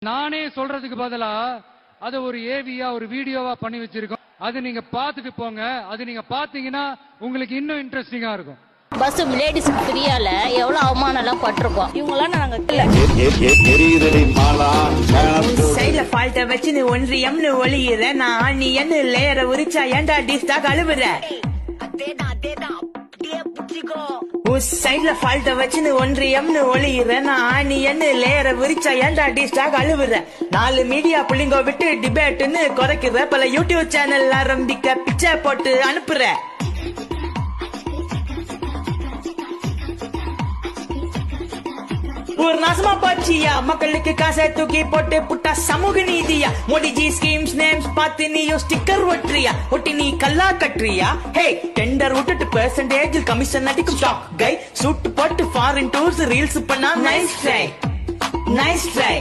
நானே சொல்றதுக்கு பதிலா அத ஒரு ஏவியா ஒரு வீடியோவா பண்ணி வச்சிருக்கோம். அது நீங்க பாத்துட்டு போங்க. அது நீங்க பாத்தீங்கன்னா உங்களுக்கு இன்னும் இன்ட்ரெஸ்டிங்கா இருக்கும். பஸ் லேடிஸ் ஃப்ரீயால எவ்வளவு அவமானம் எல்லாம் பட்டிருக்கோம். இவங்களாம் நாங்க சைடுல ஃபால்ட்ட வச்சு நீ ஒன்றியம்னு ஒளியிற நான் நீ என்ன லேயர உரிச்சா ஏன்டா டிஸ்டா கழுவுற சைடுல ஃபால்ட்ட வச்சு நீ ஒன்றியம்னு ஒளியிற நான் நீ என்ன லேயர உரிச்சா ஏன்டா டிஸ்டா கழுவுற 4 மீடியா புள்ளிங்கோ விட்டு டிபேட்னு குறைக்கிற பல யூடியூப் சேனல் ஆரம்பிக்க பிச்சை போட்டு அனுப்புற ஒரு நாசமா போச்சியா மக்களுக்கு காசை தூக்கி போட்டு புட்டா சமூக நீதியா மோடிஜி ஸ்கீம்ஸ் நேம்ஸ் பார்த்து நீயும் ஸ்டிக்கர் ஒட்டுறியா ஒட்டி நீ கல்லா கட்டுறியா ஹே டெண்டர் விட்டுட்டு பெர்சன்டேஜ் கமிஷன் அடிக்கும் ஸ்டாக் கை சூட் போட்டு ஃபாரின் டூர்ஸ் ரீல்ஸ் பண்ணா நைஸ் ட்ரை